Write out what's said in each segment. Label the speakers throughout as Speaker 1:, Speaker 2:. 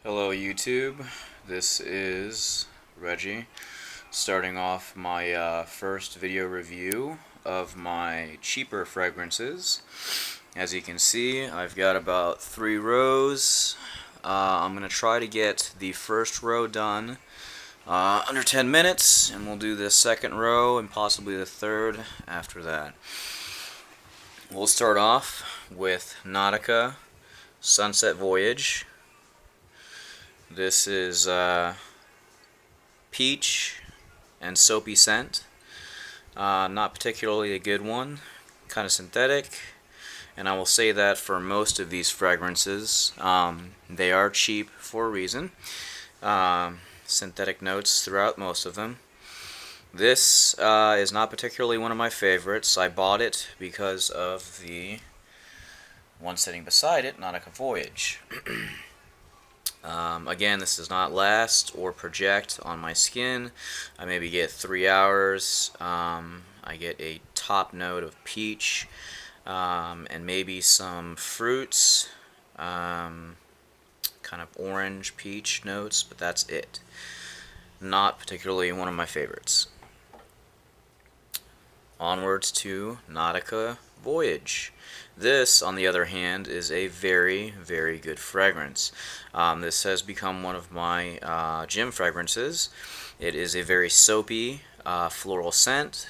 Speaker 1: Hello YouTube, this is Reggie, starting off my first video review of my cheaper fragrances. As you can see, I've got about 3 rows. I'm going to try to get the first row done under 10 minutes, and we'll do the second row and possibly the third after that. We'll start off with Nautica Sunset Voyage. This is peach and soapy scent. Not particularly a good one, kind of synthetic, and I will say that for most of these fragrances. They are cheap for a reason. Synthetic notes throughout most of them. This is not particularly one of my favorites. I bought it because of the one sitting beside it, Nautica Voyage. Again, this does not last or project on my skin. I maybe get 3 hours. I get a top note of peach and maybe some fruits, kind of orange peach notes, but that's it. Not particularly one of my favorites. Onwards to Nautica Voyage. This, on the other hand, is a very, very good fragrance. This has become one of my gym fragrances. It is a very soapy floral scent,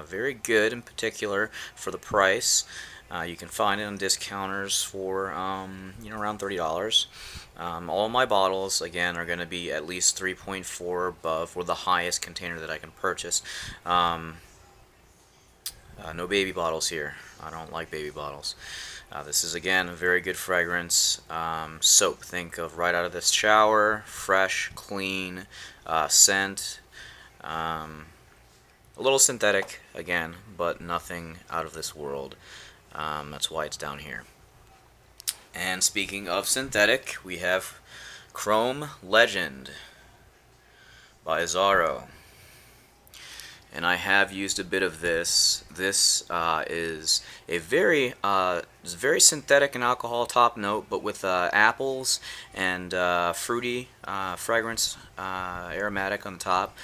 Speaker 1: very good in particular for the price. You can find it on discounters for around $30. All my bottles, again, are going to be at least 3.4 above, or the highest container that I can purchase. No baby bottles here. I don't like baby bottles. This is, again, a very good fragrance. Soap. Think of right out of this shower. Fresh, clean scent. A little synthetic, again, but nothing out of this world. That's why it's down here. And speaking of synthetic, we have Chrome Legend by Azzaro. And I have used a bit of this. This is a very synthetic and alcohol top note, but with apples and fruity fragrance, aromatic on the top.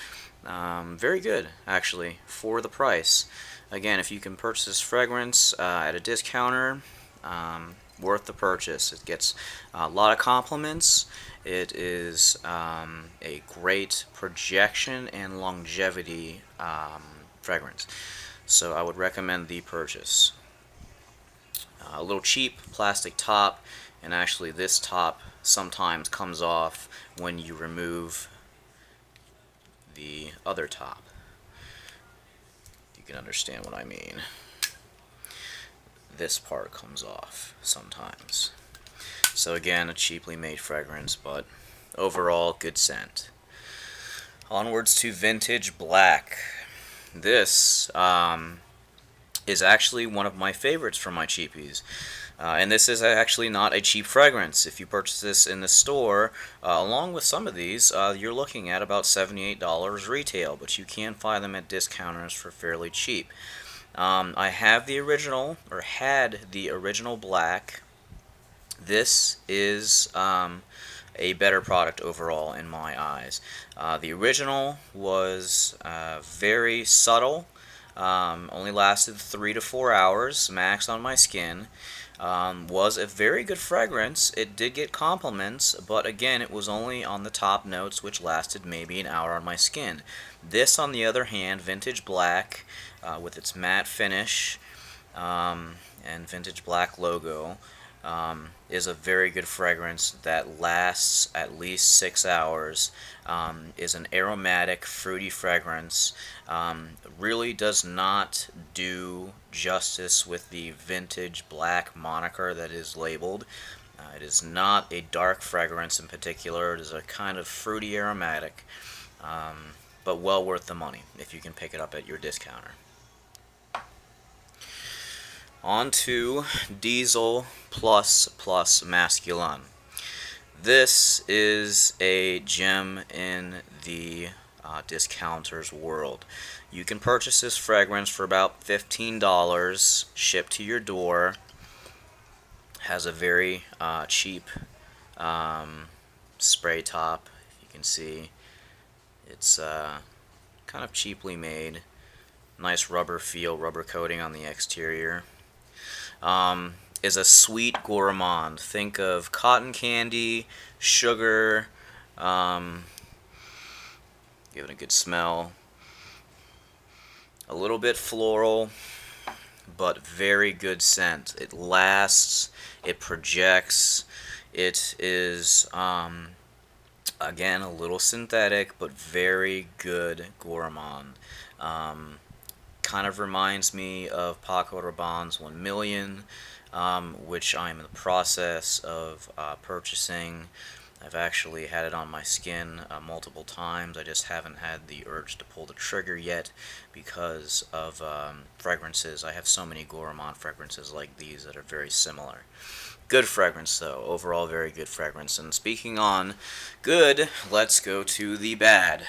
Speaker 1: Very good, actually, for the price. Again, if you can purchase this fragrance at a discounter, worth the purchase. It gets a lot of compliments. It is a great projection and longevity fragrance. So I would recommend the purchase. A little cheap plastic top, and actually this top sometimes comes off when you remove the other top. You can understand what I mean. This part comes off sometimes. So again, a cheaply made fragrance, but overall good scent. Onwards to Vintage Black. This is actually one of my favorites from my cheapies. And this is actually not a cheap fragrance. If you purchase this in the store, along with some of these, you're looking at about $78 retail, but you can find them at discounters for fairly cheap. I have the original, or had the original black. This is a better product overall in my eyes. The original was very subtle, only lasted 3 to 4 hours max on my skin. Was a very good fragrance. It did get compliments, but again, it was only on the top notes, which lasted maybe an hour on my skin. This, on the other hand, Vintage Black, with its matte finish and Vintage Black logo, is a very good fragrance that lasts at least 6 hours, is an aromatic, fruity fragrance, really does not do justice with the Vintage Black moniker that is labeled. It is not a dark fragrance in particular. It is a kind of fruity aromatic, but well worth the money if you can pick it up at your discounter. On to Diesel Plus Plus Masculine. This is a gem in the discounters world. You can purchase this fragrance for about $15, shipped to your door. Has a very cheap spray top. If you can see, it's kind of cheaply made. Nice rubber feel, rubber coating on the exterior. Is a sweet gourmand. Think of cotton candy, sugar, give it a good smell. A little bit floral, but very good scent. It lasts, it projects, it is, again, a little synthetic, but very good gourmand. Kind of reminds me of Paco Rabanne's 1 million, which I'm in the process of purchasing. I've actually had it on my skin multiple times. I just haven't had the urge to pull the trigger yet because of fragrances. I have so many gourmand fragrances like these that are very similar. Good fragrance, though. Overall, very good fragrance. And speaking on good, let's go to the bad.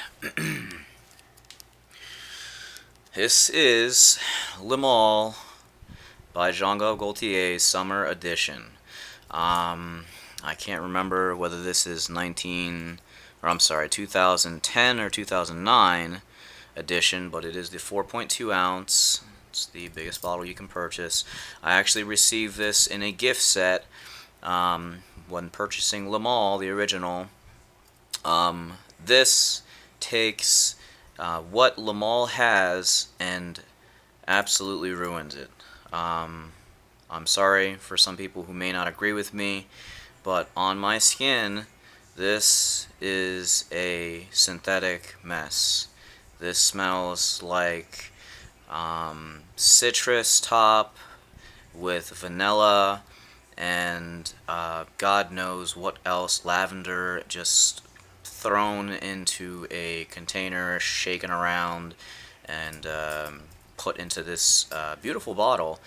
Speaker 1: This is Le Male by Jean-Claude Gaultier's Summer Edition. I can't remember whether this is 2010 or 2009 edition, but it is the 4.2 ounce. It's the biggest bottle you can purchase. I actually received this in a gift set when purchasing Le Male, the original. This takes what Le Male has and absolutely ruins it. I'm sorry for some people who may not agree with me, but on my skin, this is a synthetic mess. This smells like citrus top with vanilla and God knows what else, lavender, just thrown into a container, shaken around, and put into this beautiful bottle,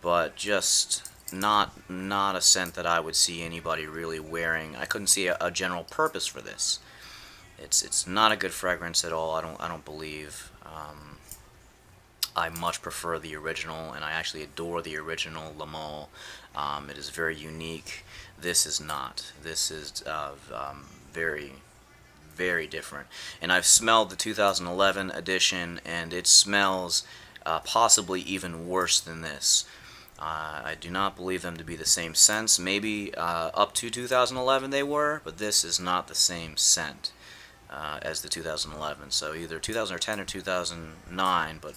Speaker 1: but just not a scent that I would see anybody really wearing. I couldn't see a general purpose for this. It's not a good fragrance at all. I don't believe. I much prefer the original, and I actually adore the original Le Male. It is very unique. This is not. This is very, very different. And I've smelled the 2011 edition, and it smells possibly even worse than this. I do not believe them to be the same scents. Maybe up to 2011 they were, but this is not the same scent as the 2011. So either 2010 or 2009, but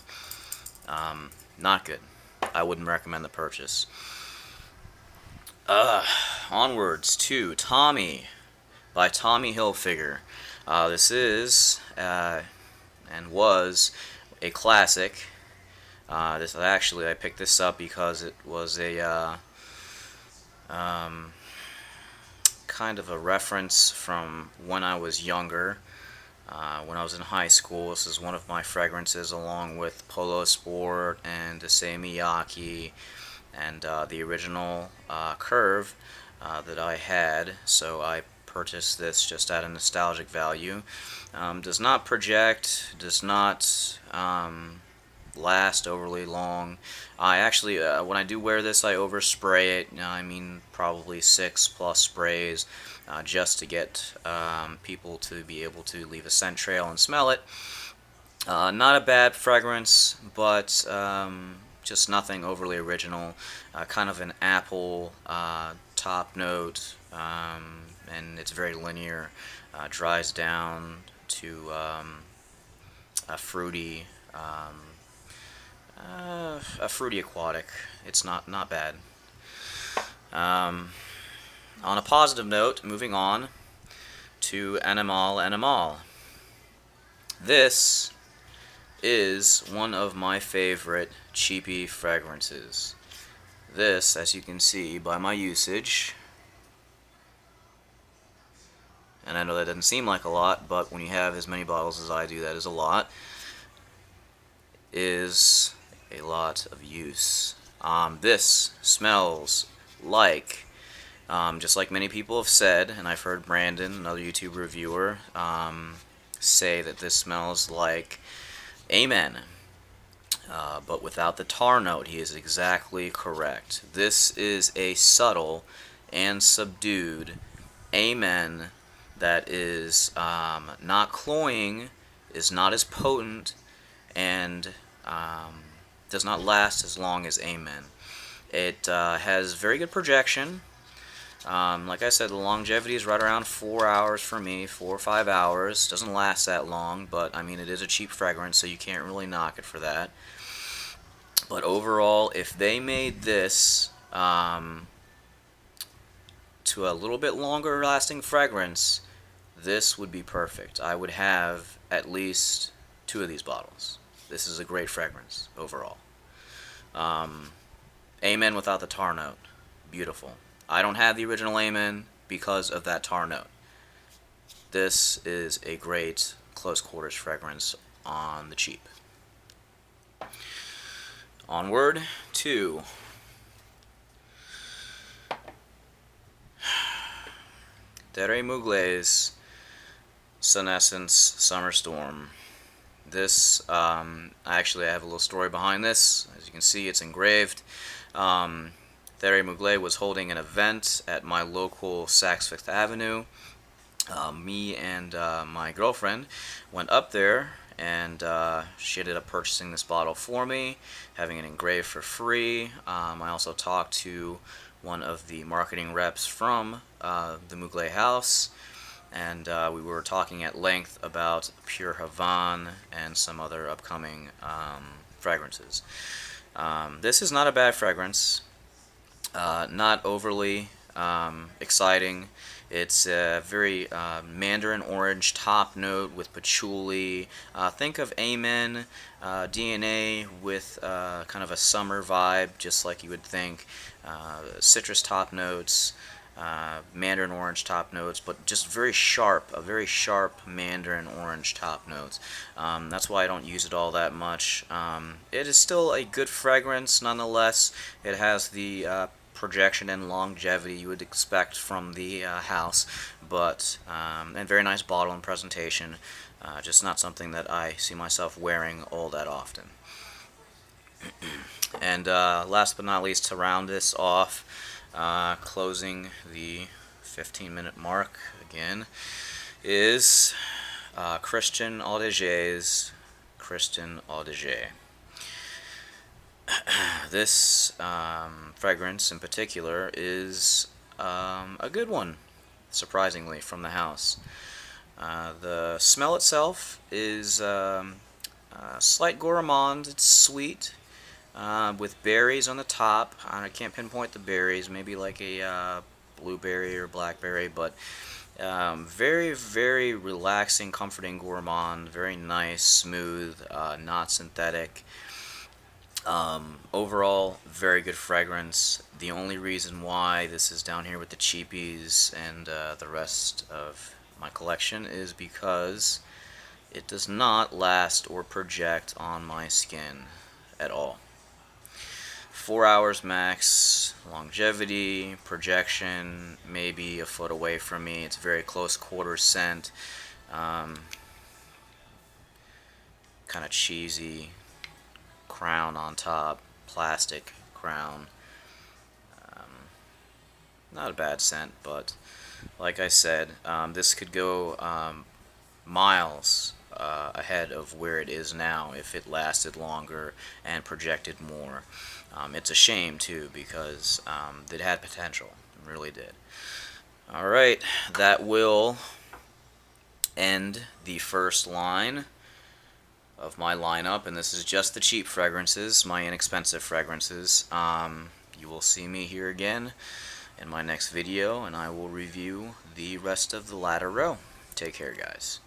Speaker 1: not good. I wouldn't recommend the purchase. Onwards to Tommy by Tommy Hilfiger. This is and was a classic. This actually, I picked this up because it was a kind of a reference from when I was younger. When I was in high school, this is one of my fragrances, along with Polo Sport and Issey Miyake and the original Curve that I had. So I purchased this just at a nostalgic value. Does not project, does not last overly long. I actually, when I do wear this, I overspray it. I mean, probably 6+ sprays, just to get people to be able to leave a scent trail and smell it. Not a bad fragrance, but just nothing overly original. Kind of an apple top note, and it's very linear. Dries down to a fruity aquatic. It's not bad. On a positive note, moving on to Animal. This is one of my favorite cheapy fragrances. This, as you can see by my usage, and I know that doesn't seem like a lot, but when you have as many bottles as I do, that is a lot, is a lot of use. This smells like, just like many people have said, and I've heard Brandon, another YouTube reviewer, say that this smells like Amen. But without the tar note. He is exactly correct. This is a subtle and subdued Amen that is not cloying, is not as potent, and does not last as long as Amen. It has very good projection. Like I said, the longevity is right around 4 hours for me, 4 or 5 hours. Doesn't last that long, but I mean, it is a cheap fragrance, so you can't really knock it for that. But overall, if they made this to a little bit longer lasting fragrance, this would be perfect. I would have at least 2 of these bottles. This is a great fragrance overall. Amen without the tar note. Beautiful. I don't have the original Amen because of that tar note. This is a great close quarters fragrance on the cheap. Onward to Terre Mugler's Senescence Summer Storm. This, actually I have a little story behind this. As you can see, it's engraved. Terre Mugler was holding an event at my local Saks Fifth Avenue. Me and my girlfriend went up there, and she ended up purchasing this bottle for me, having it engraved for free. I also talked to one of the marketing reps from the Mugler house, and we were talking at length about Pure Havane and some other upcoming fragrances. This is not a bad fragrance, not overly exciting. It's a very mandarin orange top note with patchouli. Think of Amen DNA with kind of a summer vibe, just like you would think. Citrus top notes, mandarin orange top notes, but just very sharp, a very sharp mandarin orange top notes. That's why I don't use it all that much. It is still a good fragrance nonetheless. It has the projection and longevity you would expect from the house, but and very nice bottle and presentation. Just not something that I see myself wearing all that often. And last but not least, to round this off, closing the 15-minute mark again, is Christian Audiger's Christian Audiger. This fragrance in particular is a good one, surprisingly, from the house. The smell itself is slight gourmand. It's sweet, with berries on the top. I can't pinpoint the berries, maybe like a blueberry or blackberry, but very, very relaxing, comforting gourmand. Very nice, smooth, not synthetic. Overall, very good fragrance. The only reason why this is down here with the cheapies and the rest of my collection is because it does not last or project on my skin at all. 4 hours max, longevity, projection, maybe a foot away from me. It's very close quarter scent, kind of cheesy. Crown on top, plastic crown. Not a bad scent, but like I said, this could go miles ahead of where it is now if it lasted longer and projected more. It's a shame too, because it had potential, it really did. Alright, that will end the first line of my lineup, and this is just the cheap fragrances, my inexpensive fragrances. You will see me here again in my next video, and I will review the rest of the latter row. Take care, guys.